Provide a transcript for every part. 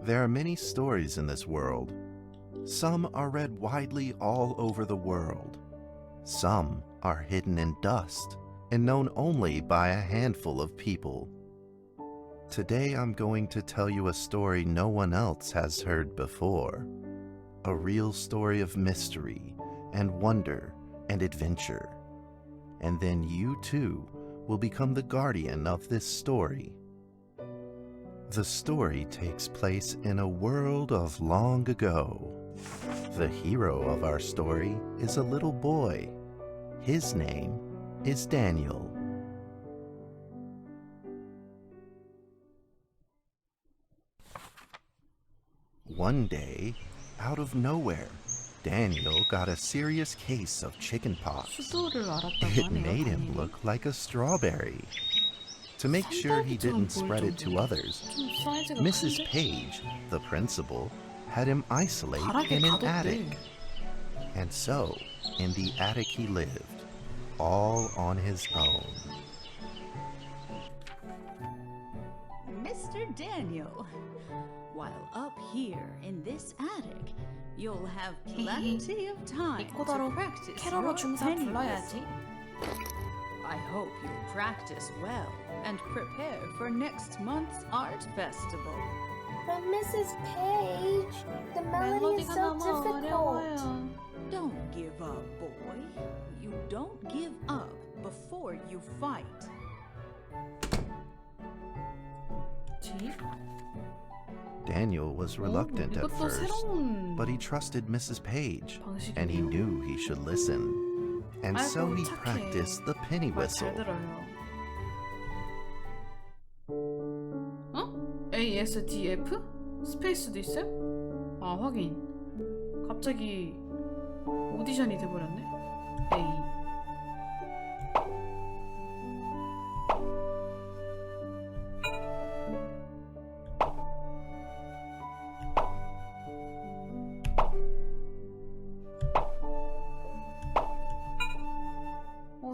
There are many stories in this world. Some are read widely all over the world. Some are hidden in dust and known only by a handful of people. Today I'm going to tell you a story no one else has heard before. A real story of mystery and wonder and adventure. And then you too will become the guardian of this story. The story takes place in a world of long ago. The hero of our story is a little boy. His name is Daniel. One day, out of nowhere, Daniel got a serious case of chickenpox. 수두를 알았다고 It 하네요. made him 당연히. look like a strawberry. To make sure he didn't spread it to others, 좀 사이즈가 Mrs. 큰데? Page, the principal, had him isolate 바닥에 in an 가뒀대. attic. And so, in the attic he lived, all on his own. Mr. Daniel, while up here in this attic, you'll have plenty of time to 이코다로 practice 캐러러 your 중사 penny 불러야지. whistle. I hope you'll practice well and prepare for next month's art festival. But Mrs. Page, the melody is 멜로디가 so 너무 difficult. 어려워요. Don't give up, boy. You don't give up before you fight. 뒤? Daniel was reluctant at 이것도 first, 새로운 but he trusted Mrs. Page, 방식이네요. and he knew he should listen. And so 아이고, he 착해. practiced the penny 말 잘 whistle. 들어요. 어? A, S, D, F? 스페이스도 있어요? 아, 확인. 갑자기 오디션이 돼버렸네. A.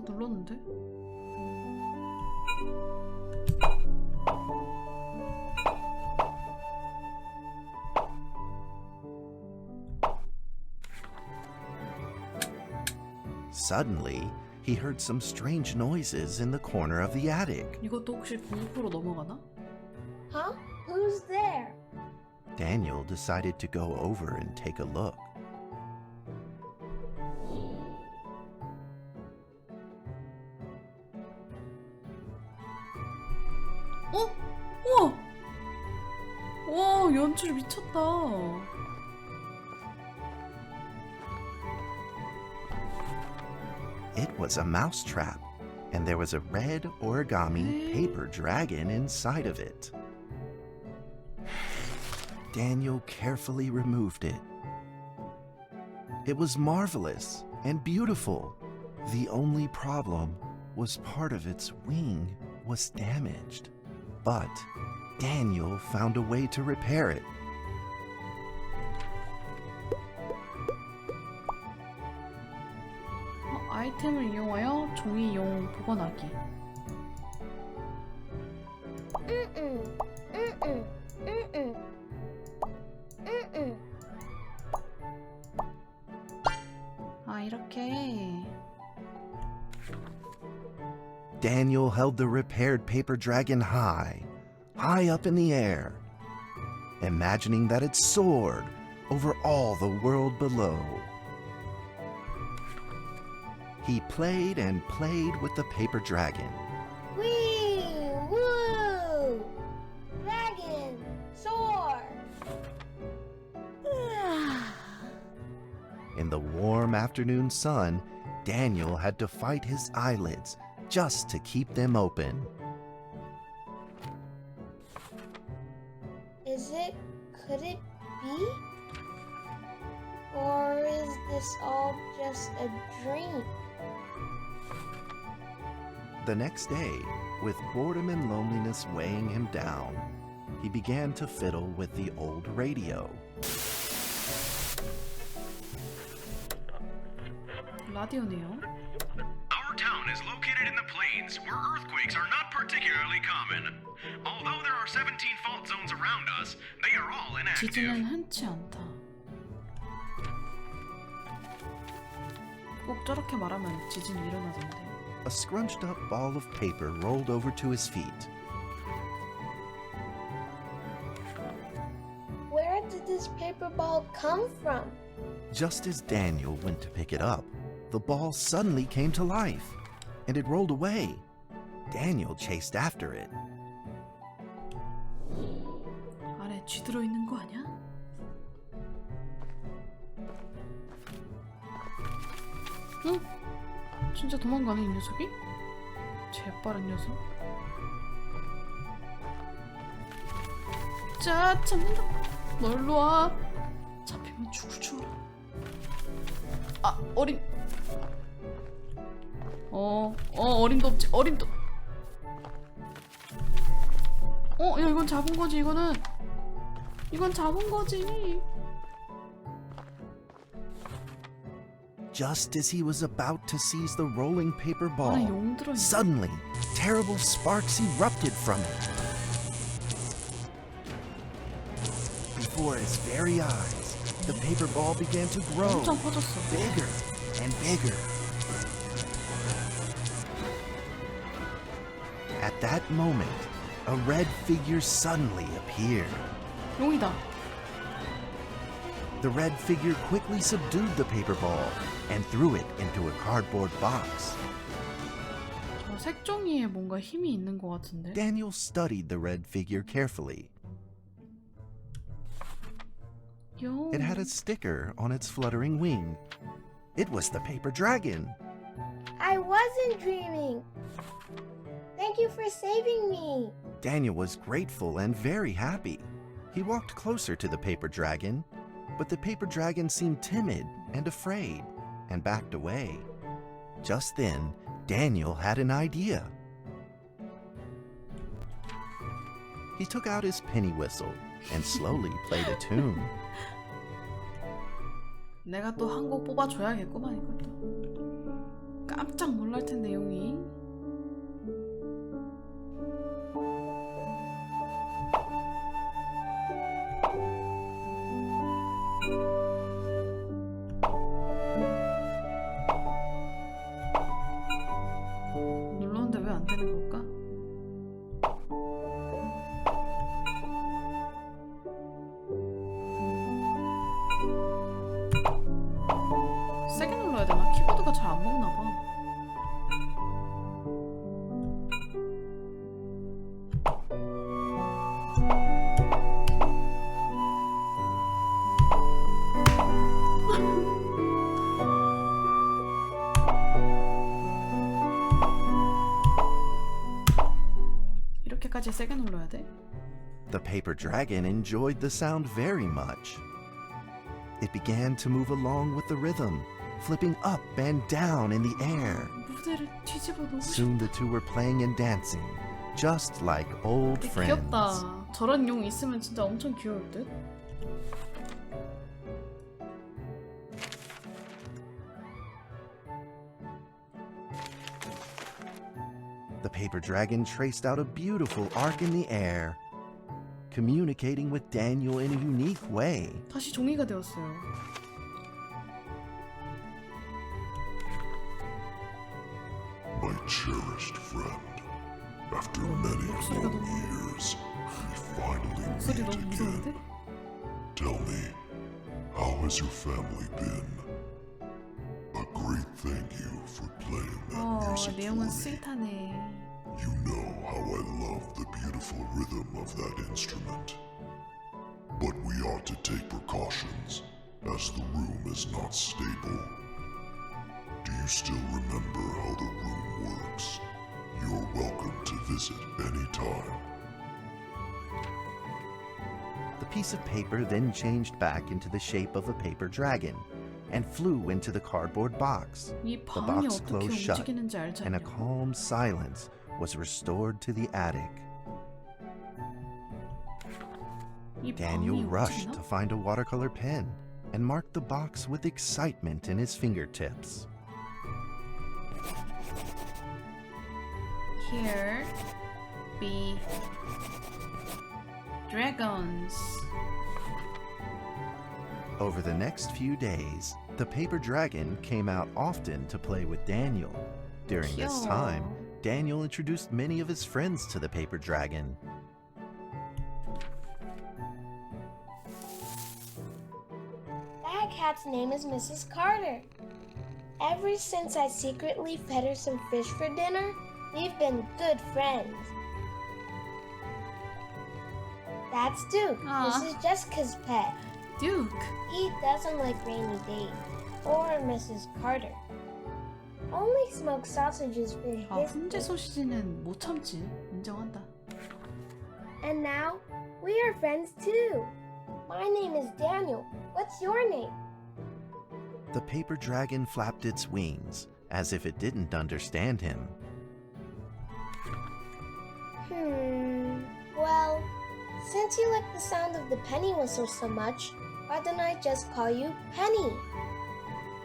눌렀는데? Suddenly, he heard some strange noises in the corner of the attic. 이것도 혹시 99% 넘어가나? Huh? Who's there? Daniel decided to go over and take a look. 어? 우와! 와, 연출 미쳤다. It was a mousetrap, and there was a red origami paper dragon inside of it. Daniel carefully removed it. It was marvelous and beautiful. The only problem was part of its wing was damaged. But Daniel found a way to repair it. 아이템을 이용하여 종이용 보관하기. 아, 이렇게. Daniel held the repaired paper dragon high up in the air, imagining that it soared over all the world below. He played and played with the paper dragon. Wee! Woo! Dragon! Soar! In the warm afternoon sun, Daniel had to fight his eyelids just to keep them open. Could it be? Or is this all just a dream? The next day, with boredom and loneliness weighing him down, he began to fiddle with the old radio. 라디오네요. Our town is located in the plains where earthquakes are not particularly common. Although there are 17 17 fault zones around us. They are all inactive. 지진은 흔치 않다. 꼭 저렇게 말하면 지진이 일어나던데. A scrunched up ball of paper rolled over to his feet. Where did this paper ball come from? Just as Daniel went to pick it up, the ball suddenly came to life, and it rolled away. Daniel chased after it. 안에 쥐 들어있는 거 아니야? 응? 진짜 도망가네 이 녀석이? 재빠른 녀석. 자, 잡는다. 너 일로 와. 잡히면 죽을 줄 알아. 아, 어림. 어림도 없지. 어림도. 야, 이건 잡은 거지. 이건 잡은 거지. Just as he was about to seize the rolling paper 안에 ball, 용 들어있네. suddenly, terrible sparks erupted from it. Before his very eyes, the paper ball began to grow 엄청 커졌어. bigger and bigger. At that moment, a red figure suddenly appeared. 용이다. The red figure quickly subdued the paper ball and threw it into a cardboard box. 저 색종이에 뭔가 힘이 있는 것 같은데. Daniel studied the red figure carefully. 요. It had a sticker on its fluttering wing. It was the paper dragon. I wasn't dreaming. Thank you for saving me. Daniel was grateful and very happy. He walked closer to the paper dragon, but the paper dragon seemed timid and afraid and backed away. Just then, Daniel had an idea. He took out his penny whistle and slowly played a tune. 내가 또 한 곡 뽑아줘야겠구만 이것도. 깜짝 놀랄 텐데 용이. 눌렀는데 왜 안 되는 걸까? 세게 눌러야 되나? 키보드가 잘 안 먹나 봐. 이렇게까지 세게 눌러야 돼? The paper dragon enjoyed the sound very much. It began to move along with the rhythm, flipping up and down in the air. 무대를 뒤집어 놓고 Soon the two were playing and dancing, just like old 되게 friends. 귀엽다. 저런 용 있으면 진짜 엄청 귀여울 듯? The paper dragon traced out a beautiful arc in the air, communicating with Daniel in a unique way. 다시 종이가 되었어요. My cherished friend, after many long years, we finally 목소리 meet 너무 again. 무서운데? Tell me, how has your family been? A great thank you for playing that music for 내용은 me. 스윗하네. You know how I love the beautiful rhythm of that instrument. But we ought to take precautions, as the room is not stable. Do you still remember how the room works? You're welcome to visit any time. The piece of paper then changed back into the shape of a paper dragon and flew into the cardboard box. 이 The 방이 box 어떻게 closed shut, 움직이는지 알지 and a 않냐? calm silence was restored to the attic. 이 Daniel 방이 rushed 움직이나? to find a watercolor pen and marked the box with excitement in his fingertips. Here, B, Dragons. Over the next few days, the paper dragon came out often to play with Daniel. During this time, Daniel introduced many of his friends to the paper dragon. That cat's name is Mrs. Carter. Ever since I secretly fed her some fish for dinner, we've been good friends. That's Duke, Aw. Mrs. Jessica's pet. Duke. He doesn't like Rainy Day or Mrs. Carter. Only smoked sausages for 아, his. 훈제 소시지는 못 참지. 인정한다. And now we are friends too. My name is Daniel. What's your name? The paper dragon flapped its wings, as if it didn't understand him. Well, since you like the sound of the penny whistle so much, why don't I just call you Penny?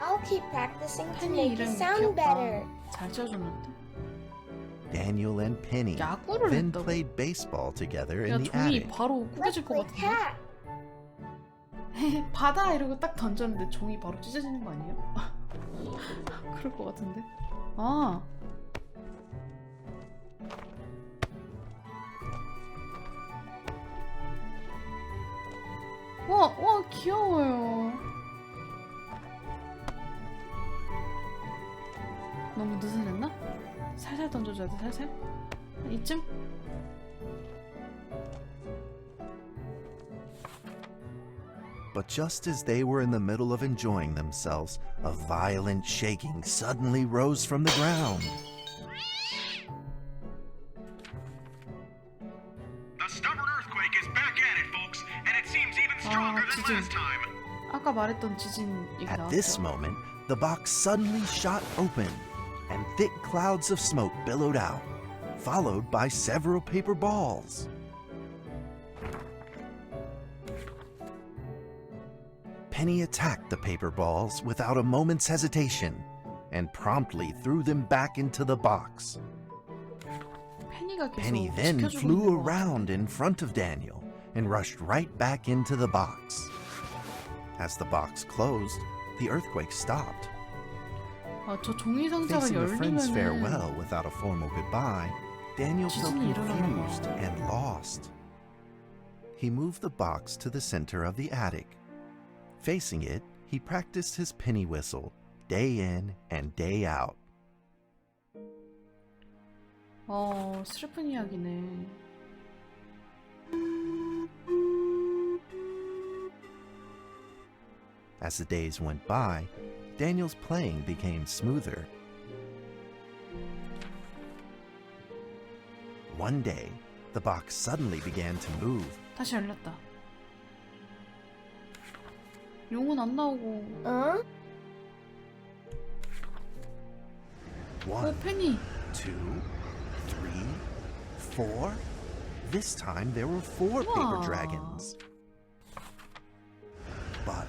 I'll keep practicing to 펜이 make you 이름 sound better. 귀엽다. 잘 지어줬는데. Daniel and Penny 야구를 then 했다고? played baseball together 야, in the 종이 attic. 바로 Let's 꾸겨질 것 play 같은데. cat. 바다 이러고 딱 던졌는데 종이 바로 찢어지는 거 아니에요? 그럴 것 같은데. 아. 와, 귀여워요. 너무 느슨했나? 살살 던져줘야 돼, 살살? 이쯤? But just as they were in the middle of enjoying themselves, a violent shaking suddenly rose from the ground. The stubborn earthquake is back at it, folks, and it seems even stronger than 지진. last time. 아까 말했던 지진 얘기 At this 나왔죠? moment, the box suddenly shot open, and thick clouds of smoke billowed out, followed by several paper balls. Penny attacked the paper balls without a moment's hesitation and promptly threw them back into the box. 페니가 계속 Penny then 지켜주고 flew 있는 것 같아. around in front of Daniel and rushed right back into the box. As the box closed, the earthquake stopped. 아, 저 종이 상자가 Facing a friend's farewell 열리면은 without a formal goodbye, Daniel felt 지진이 일어나나 confused 봐. and lost. He moved the box to the center of the attic. Facing it, he practiced his penny whistle day in and day out. 슬픈 이야기네. As the days went by, Daniel's playing became smoother. One day, the box suddenly began to move. 다시 열렸다. 용은 안 나오고. Huh? One, 페니. 2, 3, 4. This time there were 4 paper Aw. dragons. But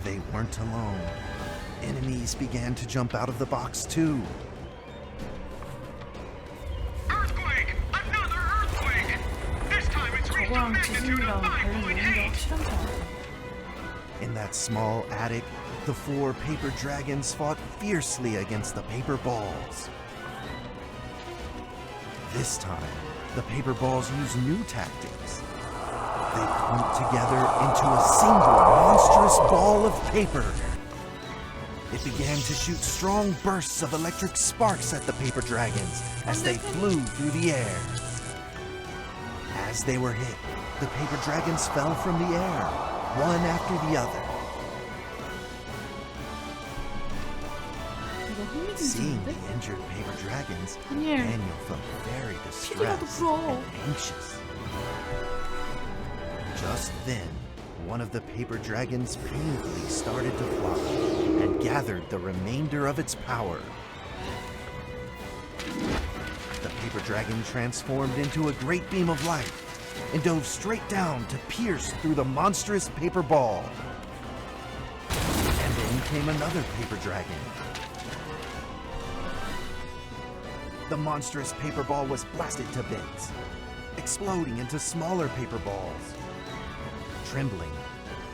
they weren't alone. Enemies began to jump out of the box too. Earthquake! Another earthquake! This time it's reached a 저거랑 magnitude 지진이랑 of 관련 있는 게 5.8. 확실한 것 같아. In that small attic, the 4 paper dragons fought fiercely against the paper balls. This time, the paper balls used new tactics. They clumped together into a single monstrous ball of paper. It began to shoot strong bursts of electric sparks at the paper dragons as they flew through the air. As they were hit, the paper dragons fell from the air, one after the other. 이거 Seeing 흥미진진한데? the injured paper dragons, 다니엘, Daniel felt very 피디라도 distressed 불어. and anxious. Just then, one of the paper dragons painfully started to fly and gathered the remainder of its power. The paper dragon transformed into a great beam of light and dove straight down to pierce through the monstrous paper ball. And then came another paper dragon. The monstrous paper ball was blasted to bits. exploding into smaller paper balls. Trembling,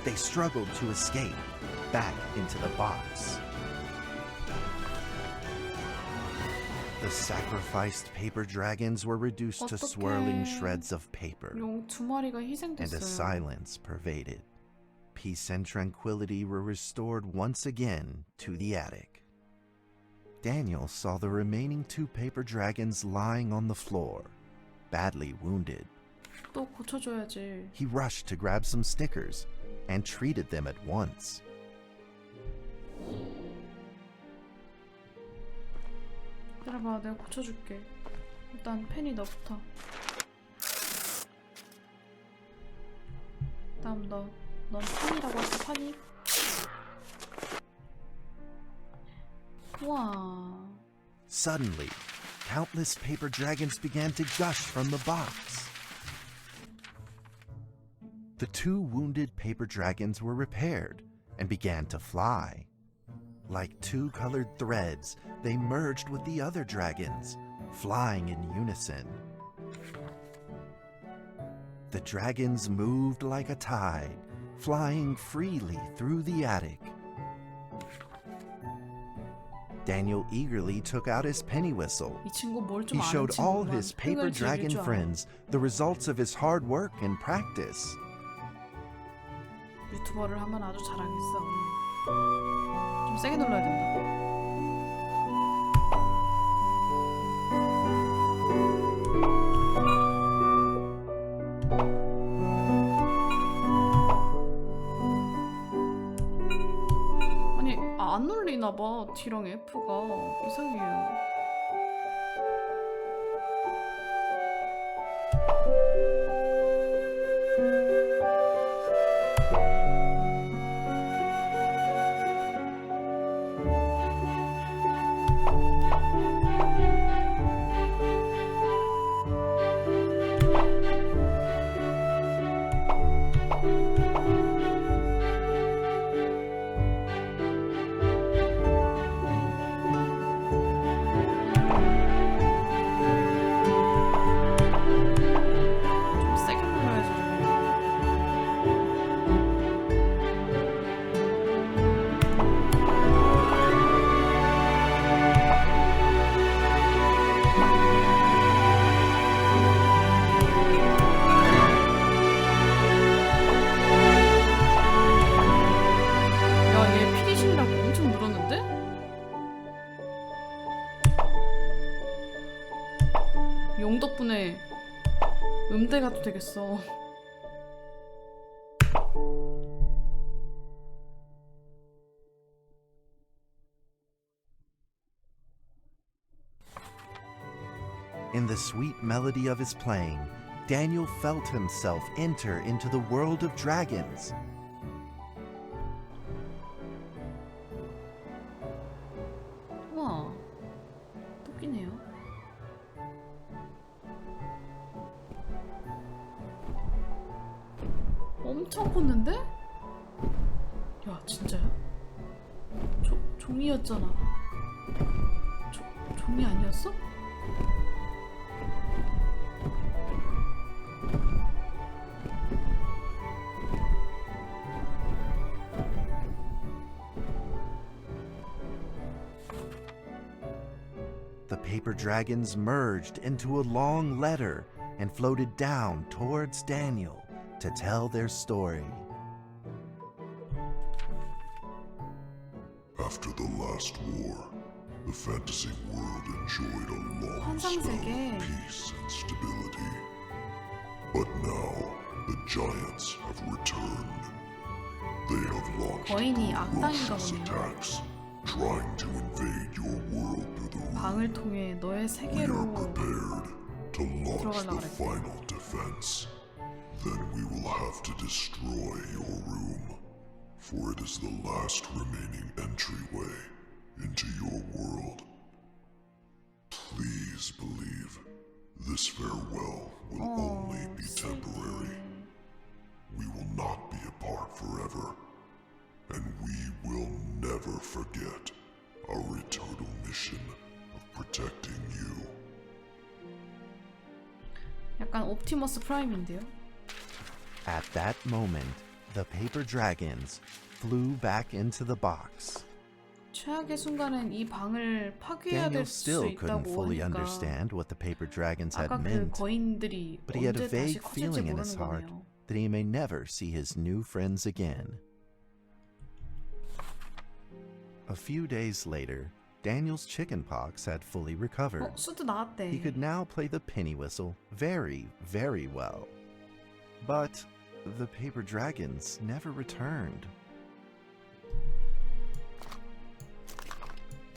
they struggled to escape back into the box. The sacrificed paper dragons were reduced to swirling 어떡해. shreds of paper, 용 두 마리가 and a 희생됐어요. silence pervaded. Peace and tranquility were restored once again to the attic. Daniel saw the remaining 2 paper dragons lying on the floor, badly wounded. 또 고쳐줘야지. He rushed to grab some stickers and treated them at once. 기다려봐, 내가 고쳐줄게. 일단 펜이 너부터. 다음 넌 판이라고 했어, 판이? 우와. Suddenly, countless paper dragons began to gush from the box. The 2 wounded paper dragons were repaired and began to fly. Like 2 colored threads, they merged with the other dragons, flying in unison. The dragons moved like a tide, flying freely through the attic. Daniel eagerly took out his penny whistle. 이 친구 뭘 좀 He 아는 showed all 친구구만. his paper 흥을 즐길 dragon 줄 알아. friends the results of his hard work and practice. 유튜버를 하면 아주 잘하겠어. 좀 세게 눌러야 된다. 아니, 안 눌리나봐. D랑 F가 이상해요. 좀 세게 눌러야지. 야, 얘 피리신이라고 엄청 늘었는데? 용 덕분에 음대 가도 되겠어. In the sweet melody of his playing, Daniel felt himself enter into the world of dragons. 우와, 토끼네요. 엄청 컸는데? 야, 진짜야? 종이였잖아. 종이 아니었어? The paper dragons merged into a long letter and floated down towards Daniel to tell their story. After the last war, the fantasy world enjoyed a long spell 환상세계. of peace and stability. But now, the giants have returned. They have launched 거인이 악당인가 ferocious 보네요. attacks, trying to invade your world through the room. 방을 통해 너의 We are 세계로 prepared to launch 들어가려고 the 그랬대. final defense. Then we will have to destroy your room, for it is the last remaining entryway into your world. Please believe this farewell will only be temporary. We will not be apart forever, and we will never forget our eternal mission of protecting you. 약간 약간 옵티머스 프라임인데요. At that moment, the paper dragons flew back into the box. 최악의 순간은 이 방을 파괴해야 Daniel 될 수 still couldn't 있다고 fully 하니까 understand what the paper dragons had 아까 그 meant, 거인들이 but he had a 언제 다시 vague 커질지 feeling in his 모르는 heart 거네요. that he may never see his new friends again. A few days later, Daniel's chickenpox had fully recovered. 수도 나왔대. He could now play the penny whistle very, very well. But the paper dragons never returned.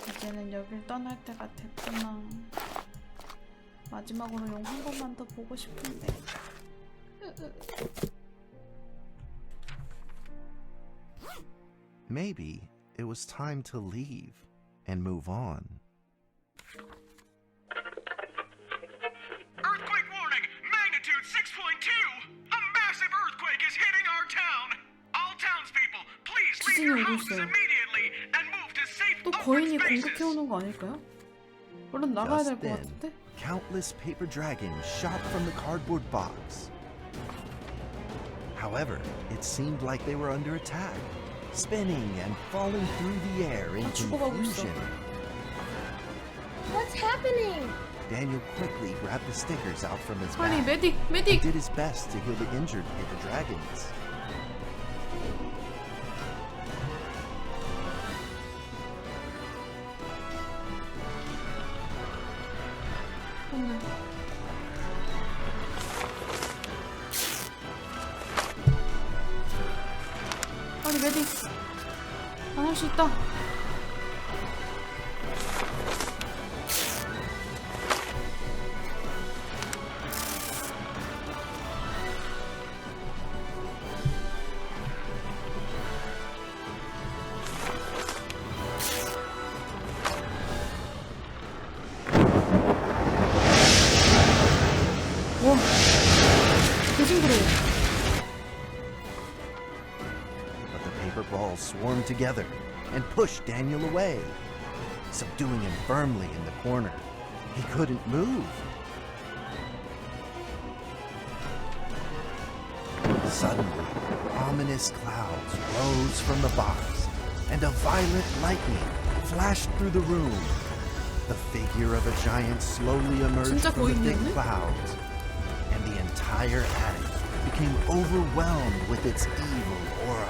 이제는 여길 떠날 때가 됐구나. 마지막으로 용 한 번만 더 보고 싶은데. Maybe it was time to leave and move on. Earthquake warning! Magnitude 6.2! A massive earthquake is hitting our town! All townspeople, please leave your 지진이 오고 houses 있어요. immediately and move to safe 또 open 거인이 spaces! 공격해오는 거 아닐까요? 얼른 나가야 Just 될 것 then, 같은데? countless paper dragons shot from the cardboard box. However, it seemed like they were under attack, spinning and falling through the air in 죽어가고 있어. confusion. What's happening? Daniel quickly grabbed the stickers out from his 빨리 bag 메딕! and 메딕! did his best to heal the injured paper dragons. 오늘. 빨리 메딕! 난 할 수 있다! 와, 개징그러워. But the paper balls swarmed together and pushed Daniel away, subduing him firmly in the corner. He couldn't move. Suddenly, ominous clouds rose from the box, and a violent lightning flashed through the room. The figure of a giant slowly emerged 진짜 from the thick 거인이었네? clouds, and the entire attic became overwhelmed with its evil aura.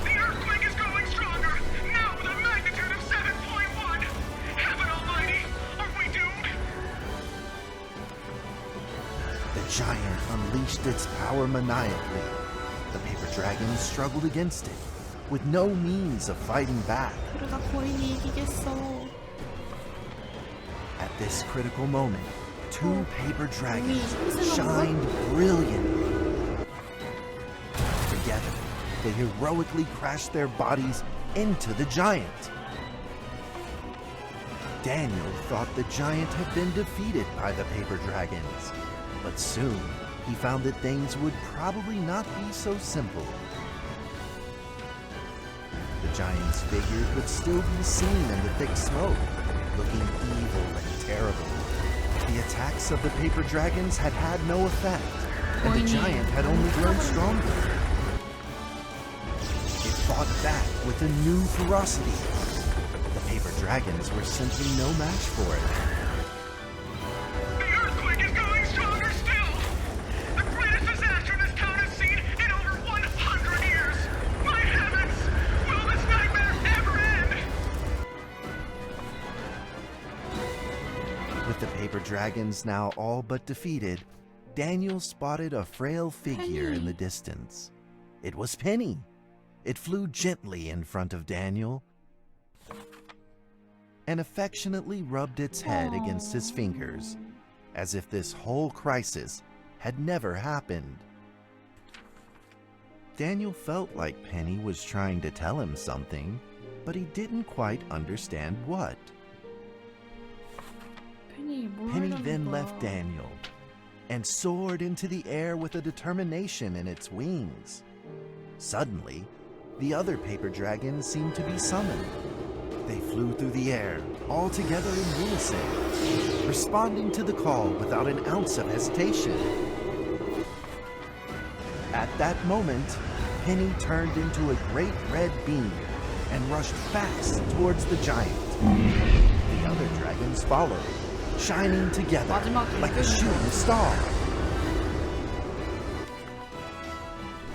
The earthquake is growing stronger! Now with a magnitude of 7.1! Heaven almighty! Are we doomed? The giant unleashed its power maniacally. The paper dragons struggled against it, with no means of fighting back. 그러다 거인이 이기겠어. At this critical moment, two paper dragons 희생한 shined brilliantly. Together, they heroically crashed their bodies into the giant. Daniel thought the giant had been defeated by the paper dragons, but soon he found that things would probably not be so simple. The giant's figure could still be seen in the thick smoke, looking evil and terrible. The attacks of the paper dragons had had no effect, and the giant had only grown stronger. It fought back with a new ferocity. The paper dragons were simply no match for it. The earthquake is going stronger still! The greatest disaster this town has seen in over 100 years! My heavens! Will this nightmare ever end? With the paper dragons now all but defeated, Daniel spotted a frail figure in the distance. It was Penny. It flew gently in front of Daniel and affectionately rubbed its head against his fingers, as if this whole crisis had never happened. Daniel felt like Penny was trying to tell him something, but he didn't quite understand what. 펜이 뭘 Penny 하려는 then 거야? left Daniel and soared into the air with a determination in its wings. Suddenly, the other paper dragons seemed to be summoned. They flew through the air, all together in unison, responding to the call without an ounce of hesitation. At that moment, Penny turned into a great red beam and rushed fast towards the giant. The other dragons followed, shining together 마지막에 like a shooting star.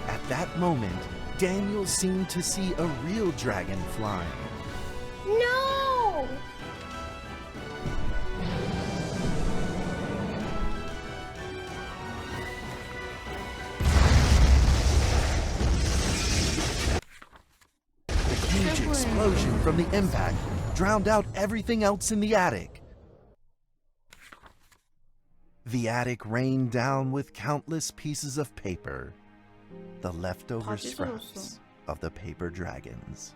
At that moment, Daniel seemed to see a real dragon flying. No! The huge explosion from the impact drowned out everything else in the attic. The attic rained down with countless pieces of paper, the leftover 다 찢어졌어. scraps of the paper dragons.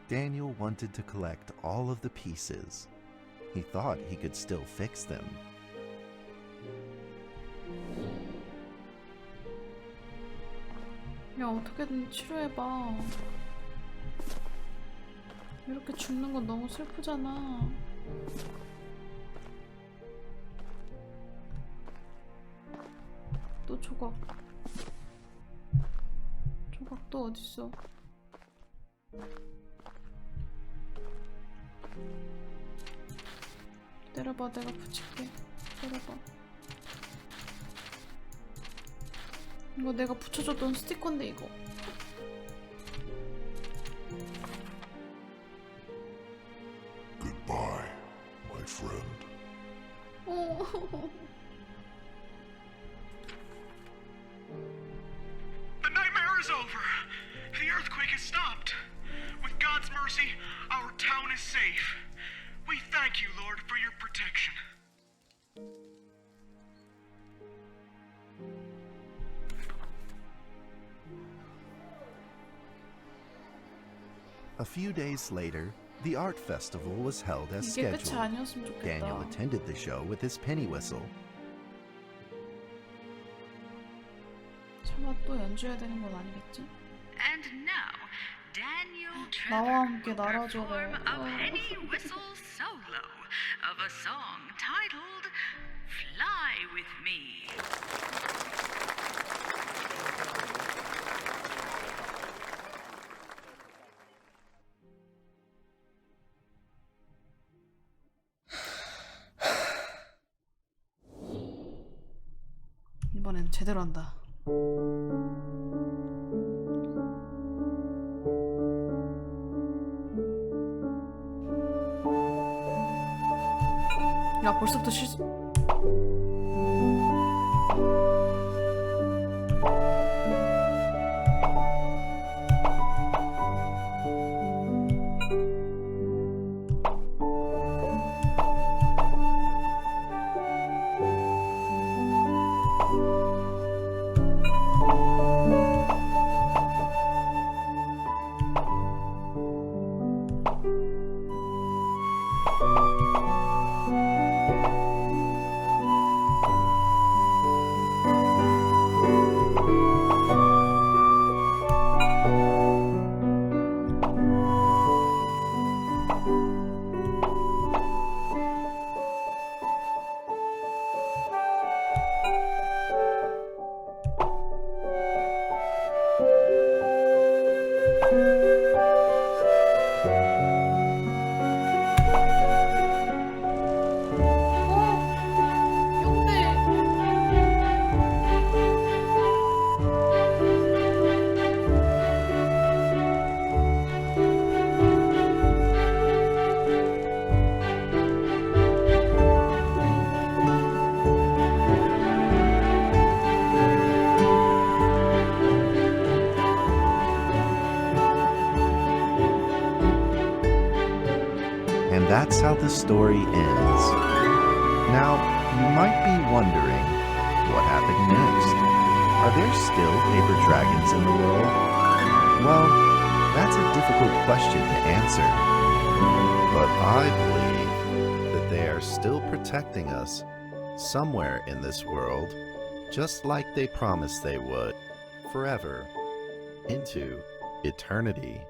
Daniel wanted to collect all of the pieces. He thought he could still fix them. 야, 어떻게든 치료해봐. 이렇게 죽는 건 너무 슬프잖아. 또 조각. 조각 또 어딨어? 때려봐, 내가 붙일게. 때려봐. 이거 내가 붙여줬던 스티커인데 이거. Goodbye, my friend. The nightmare is over. The earthquake has stopped. With God's mercy, our town is safe. We thank you, Lord, for your protection. A few days later, the art festival was held as 이게 끝이 scheduled. 아니었으면 좋겠다. Daniel attended the show with his penny whistle. 설마 또 연주해야 되는 건 아니겠지? And now, Daniel 나와 Trevor 함께 will 날아줘래. perform a penny whistle solo of a song titled Fly With Me. 이번엔 제대로 한다. 야, 벌써부터 And that's how the story ends. Now, you might be wondering, what happened next? Are there still paper dragons in the world? Well, that's a difficult question to answer. But I believe that they are still protecting us somewhere in this world, just like they promised they would, forever, into eternity.